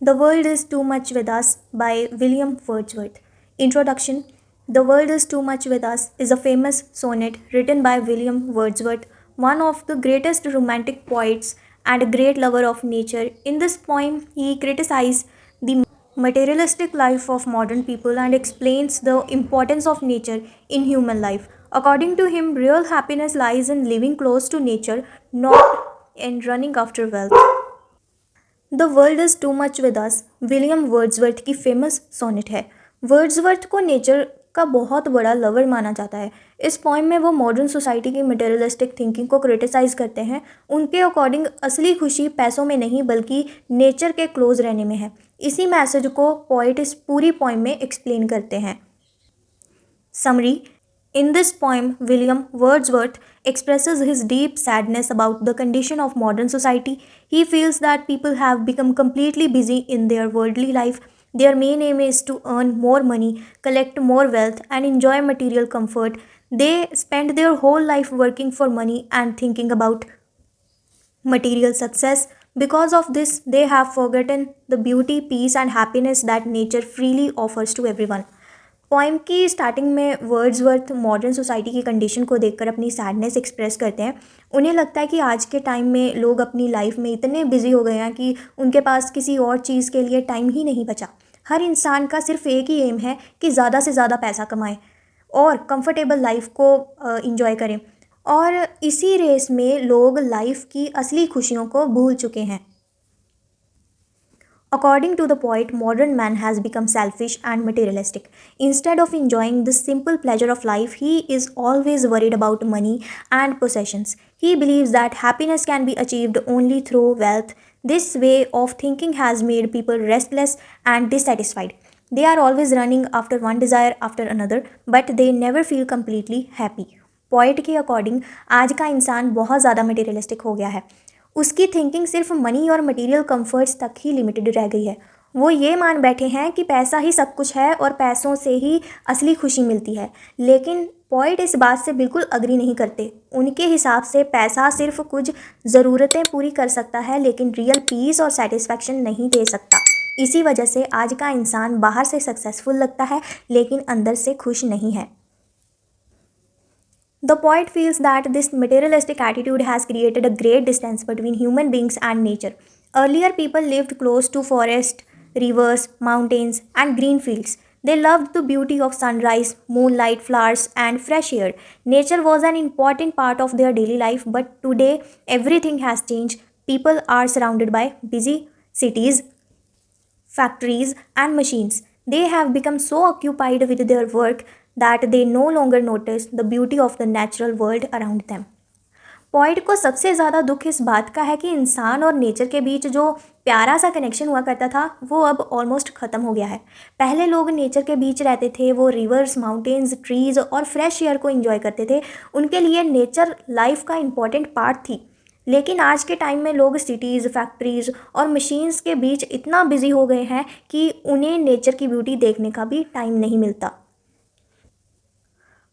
The World is Too Much with Us by William Wordsworth. Introduction. The World is Too Much with Us is a famous sonnet written by William Wordsworth, one of the greatest romantic poets and a great lover of nature. In this poem, he criticizes the materialistic life of modern people and explains the importance of nature in human life. According to him, real happiness lies in living close to nature, not in running after wealth. The world is too much with us William Wordsworth की famous sonnet है। Wordsworth को nature का बहुत बड़ा lover माना जाता है। इस पोइम में वो मॉडर्न सोसाइटी की मटेरियलिस्टिक थिंकिंग को क्रिटिसाइज़ करते हैं। उनके अकॉर्डिंग असली खुशी पैसों में नहीं बल्कि नेचर के क्लोज रहने में है। इसी मैसेज को पोइट इस पूरी पोइम में एक्सप्लेन करते हैं। Summary. In this poem, William Wordsworth expresses his deep sadness about the condition of modern society. He feels that people have become completely busy in their worldly life. Their main aim is to earn more money, collect more wealth, and enjoy material comfort. They spend their whole life working for money and thinking about material success. Because of this, they have forgotten the beauty, peace, and happiness that nature freely offers to everyone. Poem की starting में Wordsworth modern society की condition को देखकर अपनी sadness express करते हैं। उन्हें लगता है कि आज के टाइम में लोग अपनी लाइफ में इतने बिजी हो गए हैं कि उनके पास किसी और चीज़ के लिए टाइम ही नहीं बचा। हर इंसान का सिर्फ एक ही एम है कि ज़्यादा से ज़्यादा पैसा कमाएं और कंफर्टेबल लाइफ को इंजॉय करें, और इसी रेस में लोग लाइफ की असली खुशियों को भूल चुके हैं। According to the poet, modern man has become selfish and materialistic. Instead of enjoying the simple pleasure of life, he is always worried about money and possessions. He believes that happiness can be achieved only through wealth. This way of thinking has made people restless and dissatisfied. They are always running after one desire after another, but they never feel completely happy. Poet के according आज का इंसान बहुत ज़्यादा materialistic हो गया है। उसकी थिंकिंग सिर्फ मनी और मटेरियल कंफर्ट्स तक ही लिमिटेड रह गई है। वो ये मान बैठे हैं कि पैसा ही सब कुछ है और पैसों से ही असली खुशी मिलती है, लेकिन पॉइंट इस बात से बिल्कुल अग्री नहीं करते। उनके हिसाब से पैसा सिर्फ कुछ ज़रूरतें पूरी कर सकता है, लेकिन रियल पीस और सेटिस्फैक्शन नहीं दे सकता। इसी वजह से आज का इंसान बाहर से सक्सेसफुल लगता है लेकिन अंदर से खुश नहीं है। The poet feels that this materialistic attitude has created a great distance between human beings and nature. Earlier, people lived close to forests, rivers, mountains, and green fields. They loved the beauty of sunrise, moonlight, flowers, and fresh air. Nature was an important part of their daily life, but today everything has changed. People are surrounded by busy cities, factories, and machines. They have become so occupied with their work that they no longer notice the beauty of the natural world around them. Point को सबसे ज़्यादा दुख इस बात का है कि इंसान और नेचर के बीच जो प्यारा सा कनेक्शन हुआ करता था वो अब ऑलमोस्ट ख़त्म हो गया है। पहले लोग नेचर के बीच रहते थे, वो रिवर्स, माउंटेन्स, ट्रीज़ और फ्रेश एयर को एंजॉय करते थे। उनके लिए नेचर लाइफ का इम्पॉर्टेंट पार्ट थी। लेकिन आज के टाइम में लोग सिटीज़, फैक्ट्रीज़ और मशीन्स के बीच इतना बिजी हो गए हैं कि उन्हें नेचर की ब्यूटी देखने का भी टाइम नहीं मिलता।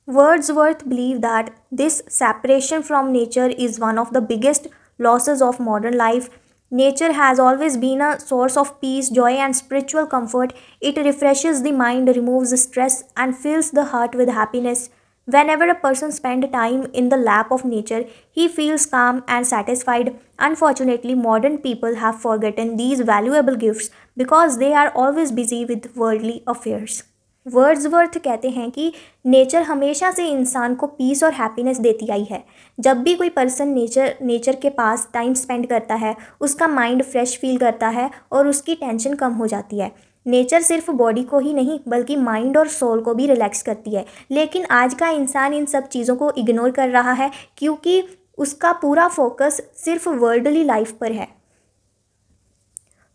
Wordsworth believed that this separation from nature is one of the biggest losses of modern life. Nature has always been a source of peace, joy, and spiritual comfort. It refreshes the mind, removes stress, and fills the heart with happiness. Whenever a person spends time in the lap of nature, he feels calm and satisfied. Unfortunately, modern people have forgotten these valuable gifts because they are always busy with worldly affairs. Wordsworth कहते हैं कि nature हमेशा से इंसान को piece और happiness देती आई है। जब भी कोई पर्सन नेचर के पास टाइम स्पेंड करता है, उसका माइंड फ्रेश फील करता है और उसकी टेंशन कम हो जाती है। नेचर सिर्फ बॉडी को ही नहीं बल्कि माइंड और सोल को भी रिलैक्स करती है, लेकिन आज का इंसान इन सब चीज़ों को इग्नोर कर रहा है क्योंकि उसका पूरा फोकस सिर्फ वर्ल्डली लाइफ पर है।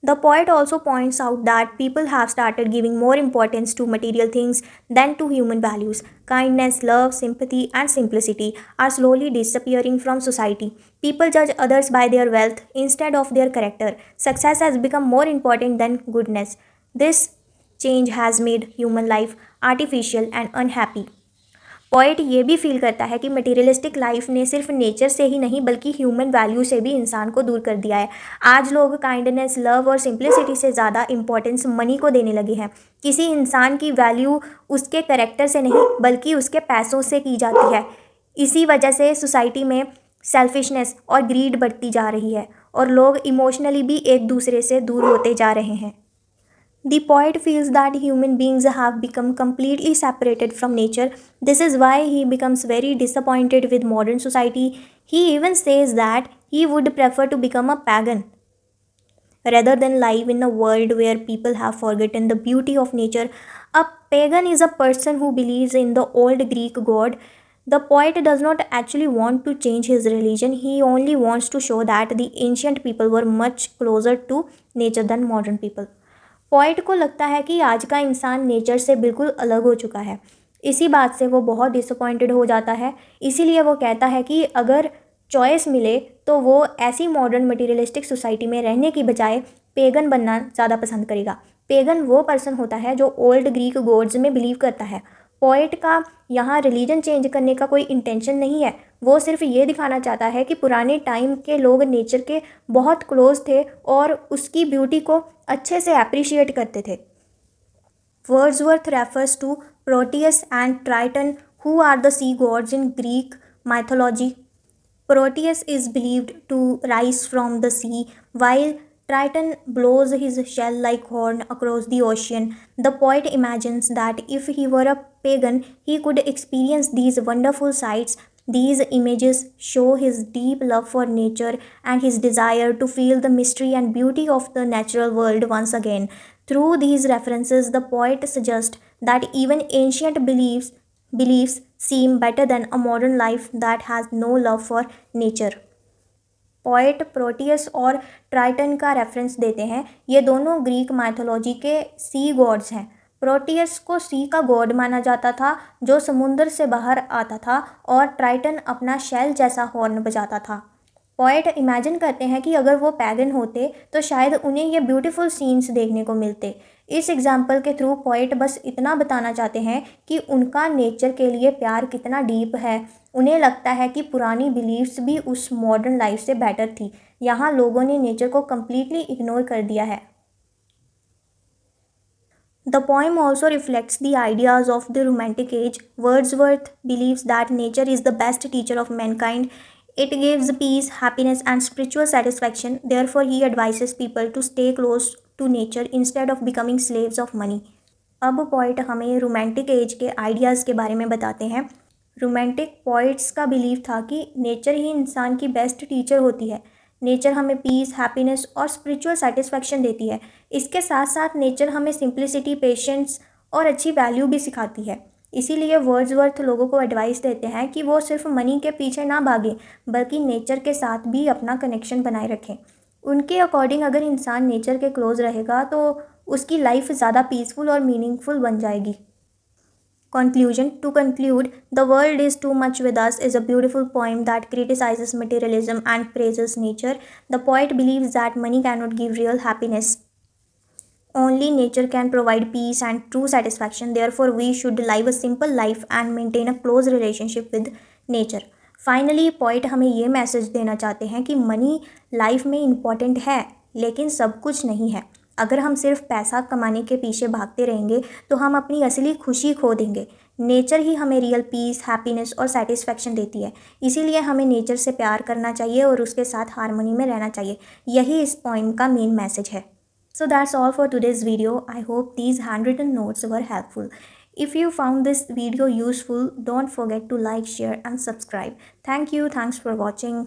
The poet also points out that people have started giving more importance to material things than to human values. Kindness, love, sympathy, and simplicity are slowly disappearing from society. People judge others by their wealth instead of their character. Success has become more important than goodness. This change has made human life artificial and unhappy. Poet ये भी feel करता है कि materialistic life ने सिर्फ nature से ही नहीं बल्कि ह्यूमन वैल्यू से भी इंसान को दूर कर दिया है। आज लोग काइंडनेस, लव और सिंप्लिसिटी से ज़्यादा इंपॉर्टेंस मनी को देने लगे हैं। किसी इंसान की वैल्यू उसके करेक्टर से नहीं बल्कि उसके पैसों से की जाती है। इसी वजह से सोसाइटी में सेल्फिशनेस और ग्रीड बढ़ती जा रही है और लोग इमोशनली भी एक दूसरे से दूर होते जा रहे हैं। The poet feels that human beings have become completely separated from nature. This is why he becomes very disappointed with modern society. He even says that he would prefer to become a pagan rather than live in a world where people have forgotten the beauty of nature. A pagan is a person who believes in the old Greek god. The poet does not actually want to change his religion, he only wants to show that the ancient people were much closer to nature than modern people. Poet को लगता है कि आज का इंसान nature से बिल्कुल अलग हो चुका है। इसी बात से वो बहुत डिसअपॉइंटेड हो जाता है। इसीलिए वो कहता है कि अगर चॉइस मिले तो वो ऐसी मॉडर्न मटेरियलिस्टिक सोसाइटी में रहने की बजाय पेगन बनना ज़्यादा पसंद करेगा। पेगन वो पर्सन होता है जो ओल्ड ग्रीक गॉड्स में बिलीव करता है। पोएट का यहाँ रिलीजन चेंज करने का कोई इंटेंशन नहीं है, वो सिर्फ ये दिखाना चाहता है कि पुराने टाइम के लोग नेचर के बहुत क्लोज थे और उसकी ब्यूटी को अच्छे से अप्रिशिएट करते थे। Wordsworth refers to Proteus and Triton who are the sea gods in Greek mythology. Proteus is believed to rise from the sea, while Triton blows his shell like horn across the ocean. The poet imagines that if he were a pagan, he could experience these wonderful sights. These images show his deep love for nature and his desire to feel the mystery and beauty of the natural world once again. Through these references, the poet suggests that even ancient beliefs seem better than a modern life that has no love for nature. Poet Proteus और Triton का reference देते हैं। ये दोनों Greek mythology के सी God's हैं। Proteus को सी का गॉड माना जाता था जो समुद्र से बाहर आता था और ट्राइटन अपना शेल जैसा हॉर्न बजाता था। पोएट इमेजिन करते हैं कि अगर वो पैगन होते तो शायद उन्हें ये ब्यूटीफुल सीन्स देखने को मिलते। इस एग्जाम्पल के थ्रू पोएट बस इतना बताना चाहते हैं कि उनका नेचर के लिए प्यार कितना डीप है। उन्हें लगता है कि पुरानी बिलीव्स भी उस मॉडर्न लाइफ से बेटर थी। यहाँ लोगों ने नेचर को कम्प्लीटली इग्नोर कर दिया है। The poem also reflects the ideas of the Romantic age. Wordsworth believes that nature is the best teacher of mankind. It gives peace, happiness, and spiritual satisfaction. Therefore, he advises people to stay close to nature instead of becoming slaves of money. अब poet हमें romantic as के ideas के बारे में बताते हैं। Romantic poets का believe था कि नेचर ही इंसान की बेस्ट टीचर होती है। नेचर हमें पीस, हैप्पीनेस और स्पिरिचुअल सेटिस्फैक्शन देती है। इसके साथ साथ नेचर हमें सिंप्लिसिटी, पेशेंस और अच्छी वैल्यू भी सिखाती है। इसीलिए वर्ड्सवर्थ लोगों को एडवाइस देते हैं कि वो सिर्फ मनी के पीछे ना भागें बल्कि नेचर के साथ भी अपना कनेक्शन बनाए रखें। उनके अकॉर्डिंग अगर इंसान नेचर के क्लोज रहेगा तो उसकी लाइफ ज़्यादा पीसफुल और मीनिंगफुल बन जाएगी। Conclusion. To conclude, The World is Too Much With Us is a beautiful poem that criticizes materialism and praises nature. The poet believes that money cannot give real happiness. Only nature can provide peace and true satisfaction. Therefore, we should live a simple life and maintain a close relationship with nature. Finally poet हमें ये message देना चाहते हैं कि money life में important है लेकिन सब कुछ नहीं है। अगर हम सिर्फ पैसा कमाने के पीछे भागते रहेंगे तो हम अपनी असली खुशी खो देंगे। नेचर ही हमें रियल पीस, हैप्पीनेस और सेटिस्फैक्शन देती है। इसीलिए हमें नेचर से प्यार करना चाहिए और उसके साथ हारमोनी में रहना चाहिए। यही इस पोइम का मेन मैसेज है। So that's all for today's video. I hope these handwritten notes were helpful. If you found this video useful, don't forget to like, share and subscribe. Thank you. Thanks for watching.